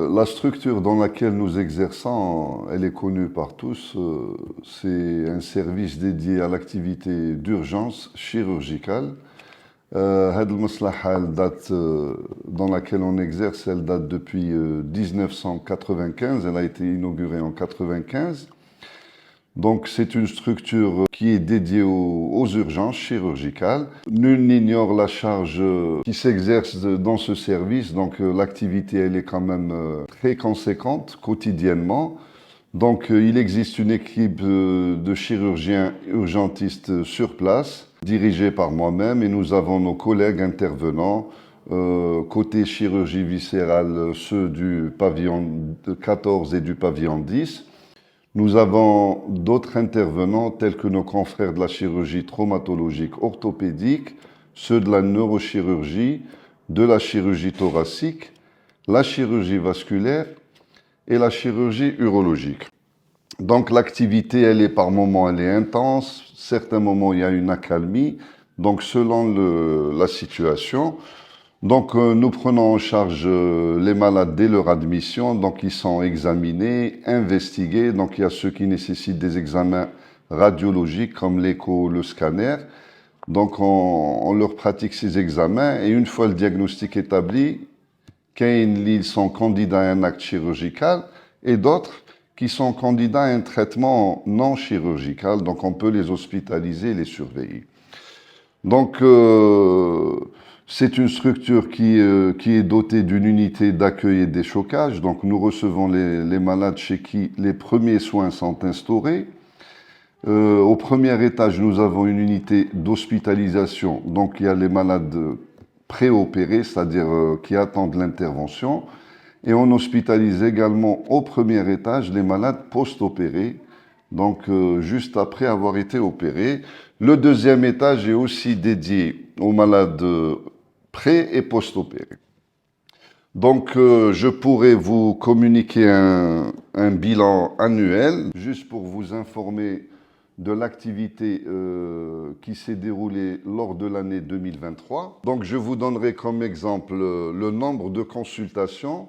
La structure dans laquelle nous exerçons, elle est connue par tous. C'est un service dédié à l'activité d'urgence chirurgicale. هذه المصلحة elle date, dans laquelle on exerce, elle date depuis 1995. Elle a été inaugurée en 1995. Donc c'est une structure qui est dédiée aux urgences chirurgicales. Nul n'ignore la charge qui s'exerce dans ce service, donc l'activité elle est quand même très conséquente quotidiennement. Donc il existe une équipe de chirurgiens urgentistes sur place, dirigée par moi-même, et nous avons nos collègues intervenants. Côté chirurgie viscérale, ceux du pavillon 14 et du pavillon 10. Nous avons d'autres intervenants tels que nos confrères de la chirurgie traumatologique orthopédique, ceux de la neurochirurgie, de la chirurgie thoracique, la chirurgie vasculaire et la chirurgie urologique. Donc l'activité, elle est par moments, elle est intense, certains moments il y a une accalmie, donc selon la situation. Donc nous prenons en charge les malades dès leur admission, donc ils sont examinés, investigués, donc il y a ceux qui nécessitent des examens radiologiques comme l'écho, le scanner. Donc on leur pratique ces examens et une fois le diagnostic établi, ils sont candidats à un acte chirurgical et d'autres qui sont candidats à un traitement non chirurgical, donc on peut les hospitaliser et les surveiller. Donc c'est une structure qui est dotée d'une unité d'accueil et d'échauffage. Donc nous recevons les malades chez qui les premiers soins sont instaurés. Au premier étage, nous avons une unité d'hospitalisation. Donc il y a les malades préopérés, c'est-à-dire qui attendent l'intervention. Et on hospitalise également au premier étage les malades post-opérés, donc juste après avoir été opérés. Le deuxième étage est aussi dédié aux malades pré- et post-opérés. Donc je pourrais vous communiquer un bilan annuel, juste pour vous informer de l'activité qui s'est déroulée lors de l'année 2023. Donc je vous donnerai comme exemple le nombre de consultations.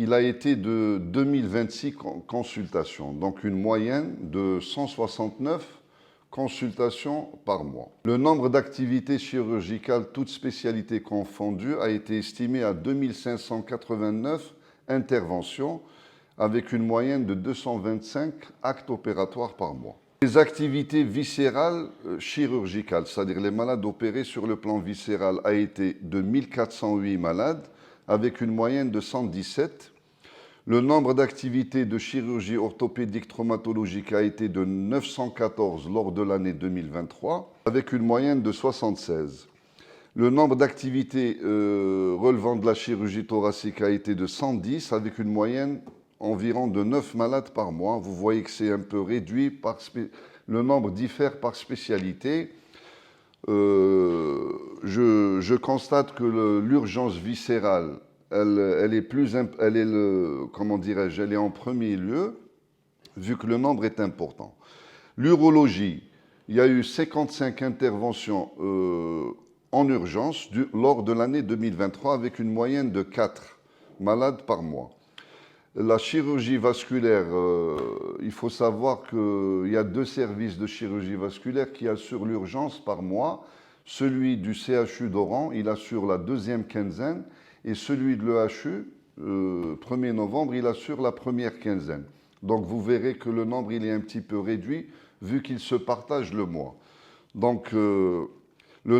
Il a été de 2026 consultations, donc une moyenne de 169 consultations par mois. Le nombre d'activités chirurgicales, toutes spécialités confondues, a été estimé à 2589 interventions, avec une moyenne de 225 actes opératoires par mois. Les activités viscérales chirurgicales, c'est-à-dire les malades opérés sur le plan viscéral, a été de 1408 malades, avec une moyenne de 117. Le nombre d'activités de chirurgie orthopédique traumatologique a été de 914 lors de l'année 2023, avec une moyenne de 76. Le nombre d'activités relevant de la chirurgie thoracique a été de 110, avec une moyenne environ de 9 malades par mois. Vous voyez que c'est un peu réduit, le nombre diffère par spécialité. Je constate que l'urgence viscérale, elle est en premier lieu, vu que le nombre est important. L'urologie, il y a eu 55 interventions en urgence lors de l'année 2023, avec une moyenne de 4 malades par mois. La chirurgie vasculaire, il faut savoir qu'il y a 2 services de chirurgie vasculaire qui assurent l'urgence par mois. Celui du CHU d'Oran, il assure la 2e quinzaine, et celui de l'EHU, 1er novembre, il assure la 1re quinzaine. Donc vous verrez que le nombre il est un petit peu réduit, vu qu'ils se partagent le mois. Donc le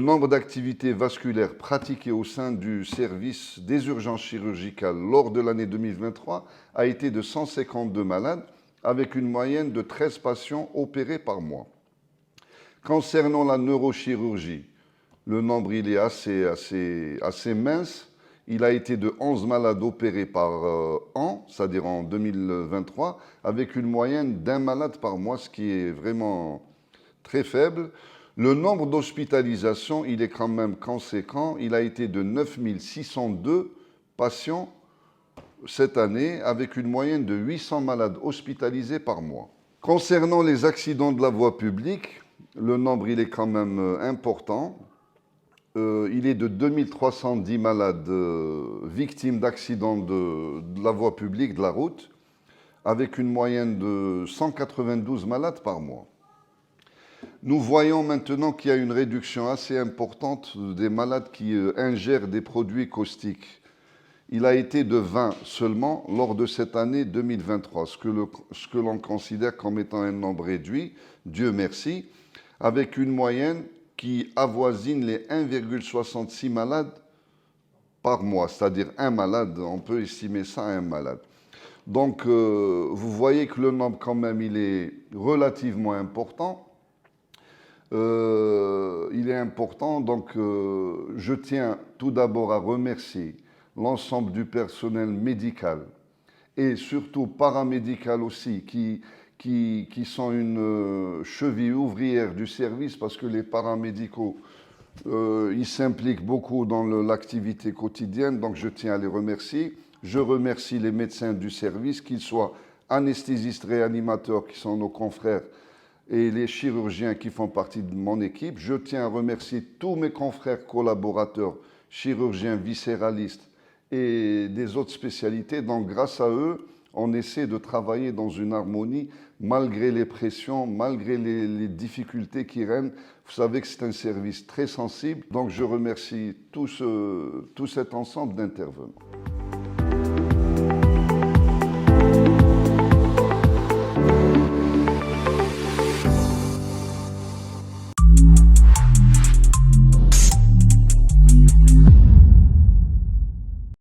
nombre d'activités vasculaires pratiquées au sein du service des urgences chirurgicales lors de l'année 2023 a été de 152 malades, avec une moyenne de 13 patients opérés par mois. Concernant la neurochirurgie, le nombre il est assez mince. Il a été de 11 malades opérés par an, c'est-à-dire en 2023, avec une moyenne d'un malade par mois, ce qui est vraiment très faible. Le nombre d'hospitalisations, il est quand même conséquent. Il a été de 9602 patients cette année, avec une moyenne de 800 malades hospitalisés par mois. Concernant les accidents de la voie publique, le nombre il est quand même important. il est de 2310 malades victimes d'accidents de la voie publique, de la route, avec une moyenne de 192 malades par mois. Nous voyons maintenant qu'il y a une réduction assez importante des malades qui ingèrent des produits caustiques. Il a été de 20 seulement lors de cette année 2023, ce que l'on considère comme étant un nombre réduit, Dieu merci, avec une moyenne qui avoisine les 1,66 malades par mois, c'est-à-dire un malade, on peut estimer ça à un malade. Donc, vous voyez que le nombre, quand même, il est relativement important. Il est important, donc je tiens tout d'abord à remercier l'ensemble du personnel médical et surtout paramédical aussi, qui sont une cheville ouvrière du service, parce que les paramédicaux, ils s'impliquent beaucoup dans l'activité quotidienne, donc je tiens à les remercier. Je remercie les médecins du service, qu'ils soient anesthésistes, réanimateurs, qui sont nos confrères, et les chirurgiens qui font partie de mon équipe. Je tiens à remercier tous mes confrères collaborateurs, chirurgiens viscéralistes et des autres spécialités. Donc grâce à eux, on essaie de travailler dans une harmonie malgré les pressions, malgré les difficultés qui règnent. Vous savez que c'est un service très sensible. Donc je remercie tout cet ensemble d'intervenants.